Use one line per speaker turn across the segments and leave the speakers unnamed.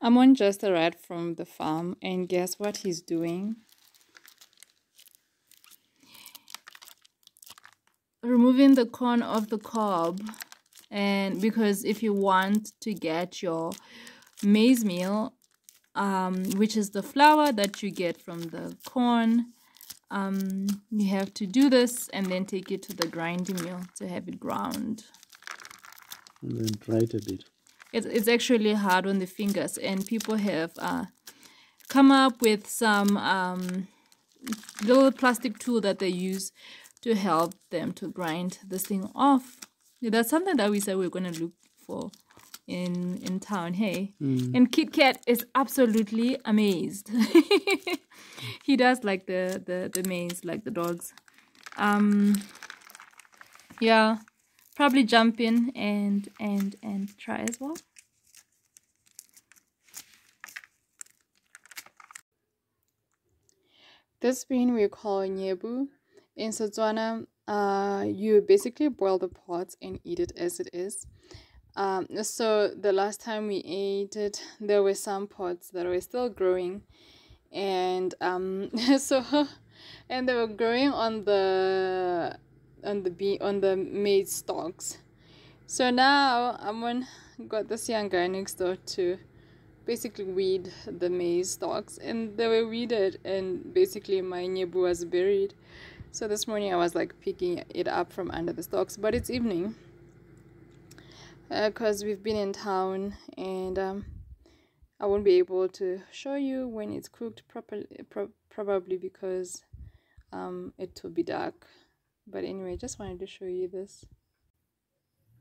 Amon just arrived from the farm, and guess what he's doing? Removing the corn off the cob. And because if you want to get your maize meal, which is the flour that you get from the corn, you have to do this and then take it to the grinding mill to have it ground.
And then dry it a bit.
It's actually hard on the fingers, and people have come up with some little plastic tool that they use to help them to grind this thing off. Yeah, that's something that we said we're going to look for in town, hey? And Kit Kat is absolutely amazed. He does like the maize, like the dogs. Yeah, probably jump in and try as well. This bean we call nyebu. In Setswana, you basically boil the pods and eat it as it is. So the last time we ate it, there were some pods that were still growing, and and they were growing on the maize stalks. So now Amon got this young guy next door to basically weed the maize stalks, and they were weeded, and basically my nyebu was buried. So this morning I was like picking it up from under the stalks, but it's evening because we've been in town, and I won't be able to show you when it's cooked properly, probably because it will be dark. But anyway, just wanted to show you this.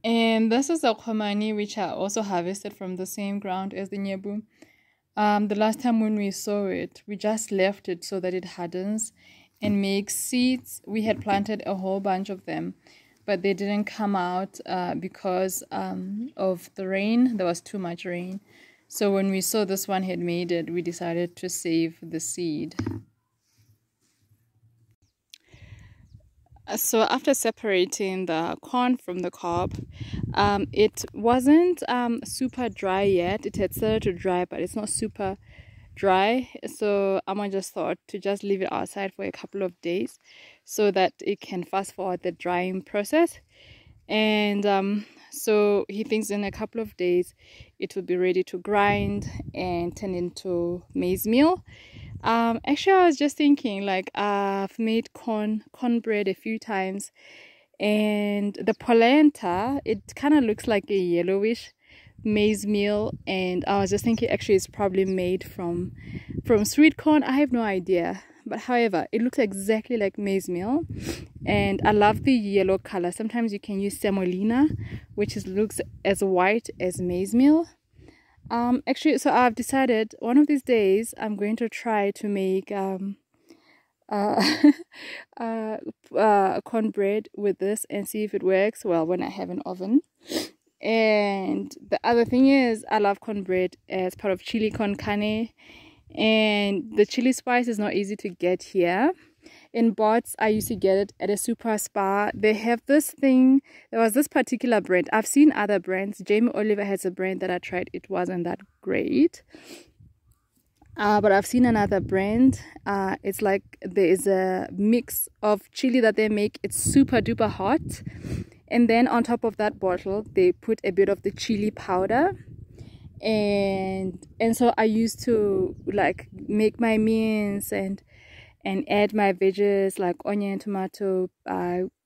And this is a khomani, which I also harvested from the same ground as the nyebu. The last time when we saw it, we just left it so that it hardens and makes seeds. We had planted a whole bunch of them, but they didn't come out because of the rain. There was too much rain. So when we saw this one had made it, we decided to save the seed. So after separating the corn from the cob, it wasn't super dry yet. It had started to dry, but it's not super dry. So Amma just thought to just leave it outside for a couple of days so that it can fast forward the drying process. And so he thinks in a couple of days it will be ready to grind and turn into maize meal. Actually, I was just thinking, like, I've made cornbread a few times, and the polenta, it kind of looks like a yellowish maize meal, and I was just thinking actually it's probably made from sweet corn. I have no idea, but however, it looks exactly like maize meal, and I love the yellow color. Sometimes you can use semolina, which looks as white as maize meal. Actually, so I've decided one of these days I'm going to try to make cornbread with this and see if it works well when I have an oven. And the other thing is, I love cornbread as part of chili con carne, and the chili spice is not easy to get here. In Bots, I used to get it at a super spa. They have this thing. There was this particular brand. I've seen other brands. Jamie Oliver has a brand that I tried. It wasn't that great. But I've seen another brand. It's like there is a mix of chili that they make. It's super duper hot. And then on top of that bottle, they put a bit of the chili powder. And so I used to like make my mince and add my veggies like onion, tomato,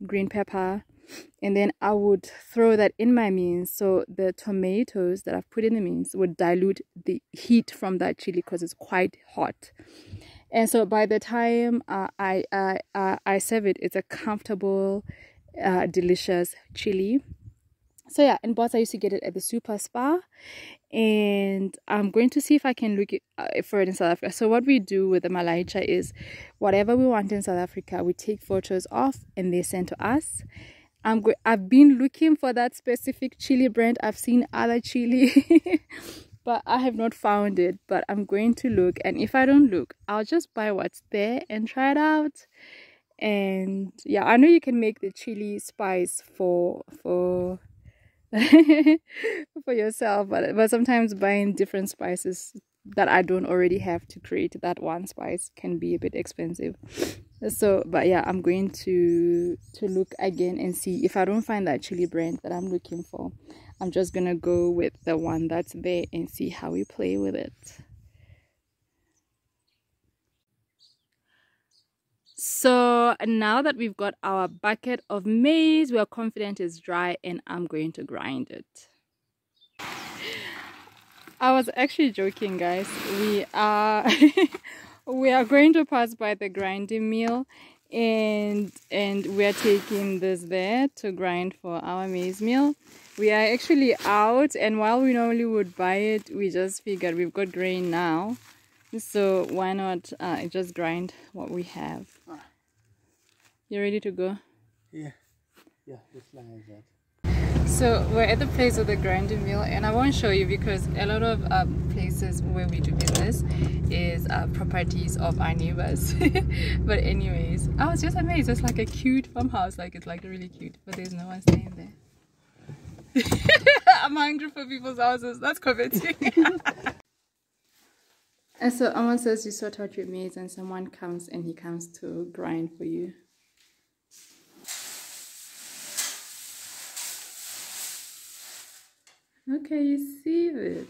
green pepper, and then I would throw that in my mince, so the tomatoes that I've put in the mince would dilute the heat from that chili because it's quite hot. And so by the time I serve it, it's a comfortable, delicious chili. So yeah, in Bots I used to get it at the super spa, and I'm going to see if I can look for it in South Africa. So what we do with the malaicha is whatever we want in South Africa, we take photos of and they send to us. I've been looking for that specific chili brand. I've seen other chili but I have not found it, but I'm going to look, and if I don't look, I'll just buy what's there and try it out. And yeah, I know you can make the chili spice for for yourself, but sometimes buying different spices that I don't already have to create that one spice can be a bit expensive. So but yeah, I'm going to look again and see if I don't find that chili brand that I'm looking for. I'm just gonna go with the one that's there and see how we play with it. So now that we've got our bucket of maize, we are confident it's dry, and I'm going to grind it. I was actually joking, guys. We are we are going to pass by the grinding mill, and we are taking this there to grind for our maize meal. We are actually out, and while we normally would buy it, we just figured we've got grain now, so why not just grind what we have. You ready to go?
Yeah, just like that.
So we're at the place of the grinding mill, and I won't show you because a lot of places where we do business is properties of our neighbors. But anyways, I was just amazed. It's like a cute farmhouse, like it's like really cute, but there's no one staying there. I'm hungry for people's houses. That's commenting. And so Amon says you sort out your maize and someone comes and he comes to grind for you. Okay, you see it.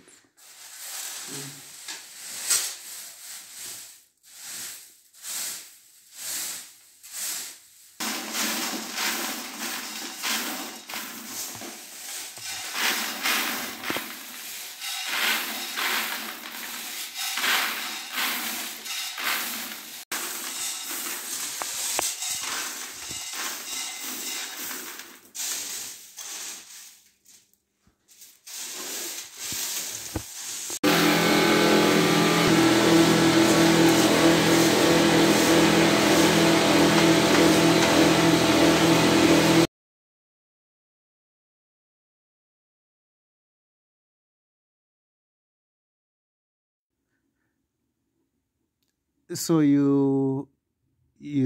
So you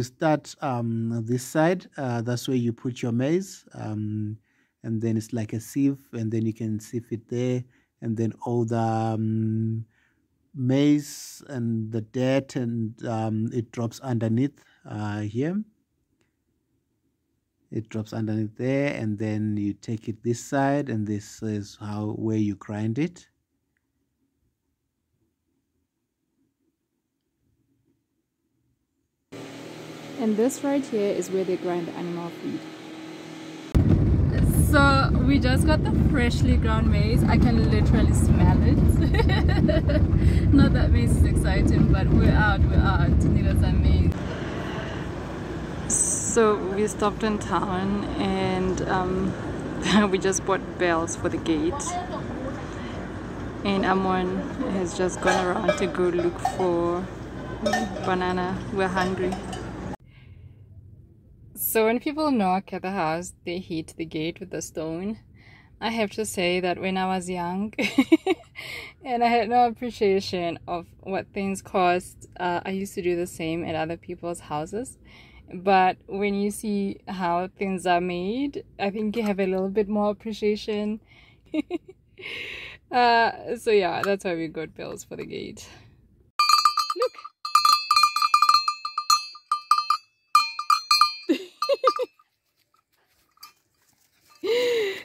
start this side, that's where you put your maize, and then it's like a sieve, and then you can sieve it there, and then all the maize and the dirt, and it drops underneath here. It drops underneath there, and then you take it this side, and this is where you grind it.
And this right here is where they grind the animal feed. So we just got the freshly ground maize. I can literally smell it. Not that maize is exciting, but we're out to need us some maize. So we stopped in town and we just bought bells for the gate. And Amon has just gone around to go look for banana. We're hungry. So when people knock at the house, they hit the gate with a stone. I have to say that when I was young and I had no appreciation of what things cost, I used to do the same at other people's houses. But when you see how things are made, I think you have a little bit more appreciation. So yeah, that's why we got bells for the gate. Look.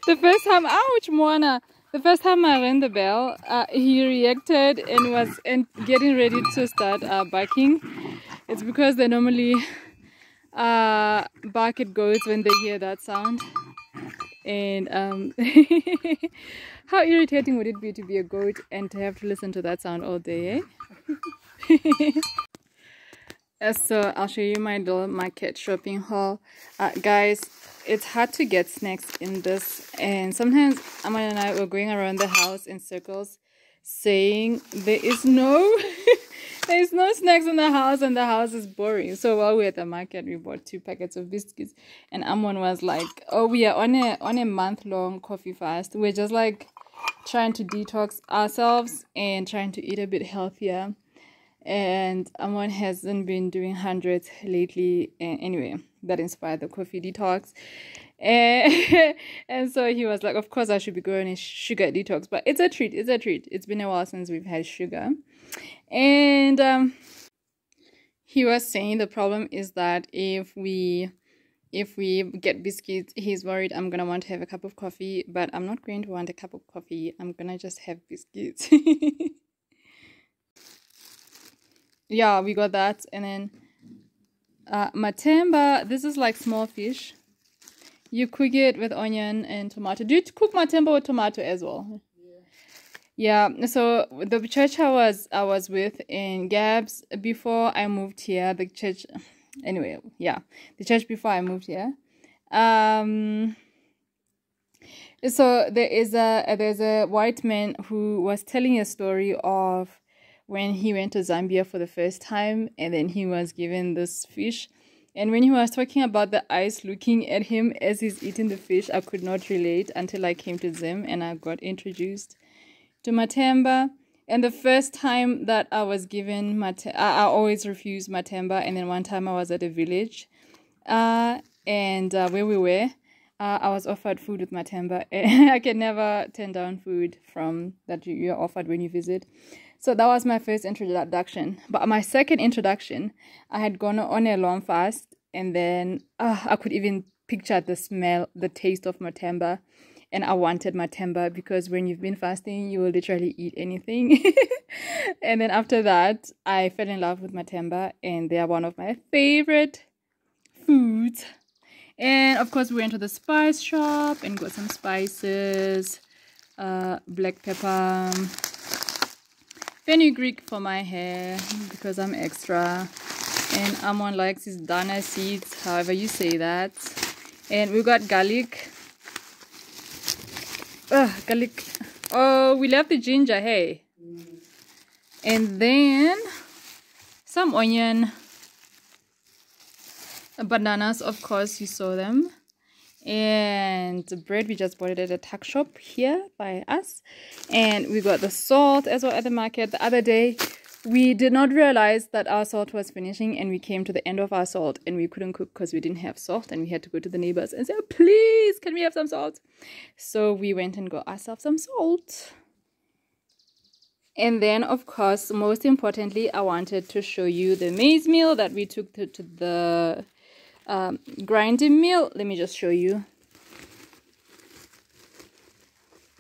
The first time, ouch, Moana. The first time I rang the bell, he reacted and was getting ready to start barking. It's because they normally bark at goats when they hear that sound. And how irritating would it be to be a goat and to have to listen to that sound all day, eh? So I'll show you my little market shopping haul. Guys, it's hard to get snacks in this, and sometimes Amon and I were going around the house in circles saying there is no there's no snacks in the house and the house is boring. So while we were at the market, we bought 2 packets of biscuits, and Amon was like, oh, we are on a month-long coffee fast. We're just like trying to detox ourselves and trying to eat a bit healthier. And Amon hasn't been doing hundreds lately, and anyway, that inspired the coffee detox. And, and so he was like, of course I should be going a sugar detox, but it's a treat. It's been a while since we've had sugar. And he was saying the problem is that if we get biscuits, he's worried I'm gonna want to have a cup of coffee, but I'm not going to want a cup of coffee. I'm gonna just have biscuits. Yeah, we got that. And then matemba, this is like small fish. You cook it with onion and tomato. Do you cook matemba with tomato as well? Yeah, so the church I was with in Gabs before I moved here, the church before I moved here. So there's a white man who was telling a story of when he went to Zambia for the first time, and then he was given this fish. And when he was talking about the eyes looking at him as he's eating the fish, I could not relate until I came to Zim and I got introduced to matemba. And the first time that I was given I always refused matemba. And then one time I was at a village, and where we were, I was offered food with matemba. I can never turn down food from that you're offered when you visit. So that was my first introduction. But my second introduction, I had gone on a long fast, and then I could even picture the smell, the taste of matemba. And I wanted matemba because when you've been fasting, you will literally eat anything. And then after that, I fell in love with matemba, and they are one of my favorite foods. And of course, we went to the spice shop and got some spices, black pepper, fenugreek for my hair because I'm extra, and Amon likes his dana seeds, however you say that. And we got garlic. Garlic. Oh, we left the ginger, hey. And then some onion, bananas, of course, you saw them. And the bread, we just bought it at a tuck shop here by us. And we got the salt as well at the market. The other day, we did not realize that our salt was finishing, and we came to the end of our salt and we couldn't cook because we didn't have salt, and we had to go to the neighbors and say, please, can we have some salt? So we went and got ourselves some salt. And then, of course, most importantly, I wanted to show you the maize meal that we took to the grinding mill. Let me just show you.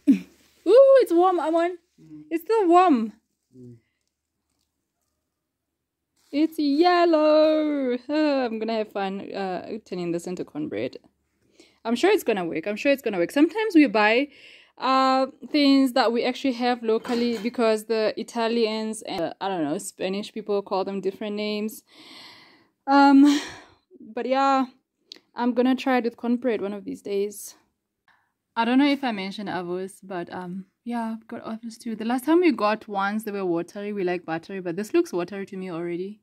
Ooh, it's warm, Amon. It's still warm. It's yellow. I'm gonna have fun turning this into cornbread. I'm sure it's gonna work. Sometimes we buy things that we actually have locally because the Italians and I don't know, Spanish people call them different names. But yeah, I'm gonna try it with cornbread one of these days. I don't know if I mentioned avos, but yeah, I've got avos too. The last time we got ones, they were watery. We like buttery, but this looks watery to me already.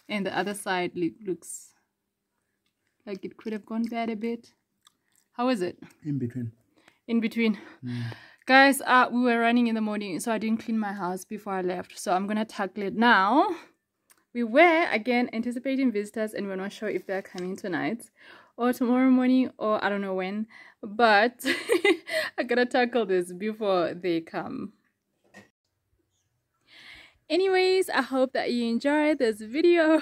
And the other side looks like it could have gone bad a bit. How is it?
In between.
Guys, we were running in the morning, so I didn't clean my house before I left. So I'm gonna tackle it now. We were again anticipating visitors, and we're not sure if they're coming tonight or tomorrow morning or I don't know when, but I gotta tackle this before they come. Anyways, I hope that you enjoyed this video.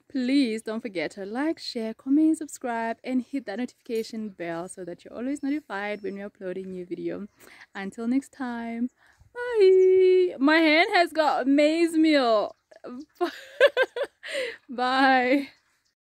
Please don't forget to like, share, comment, subscribe, and hit that notification bell so that you're always notified when we're uploading new video. Until next time, bye. My hand has got maize meal. Bye.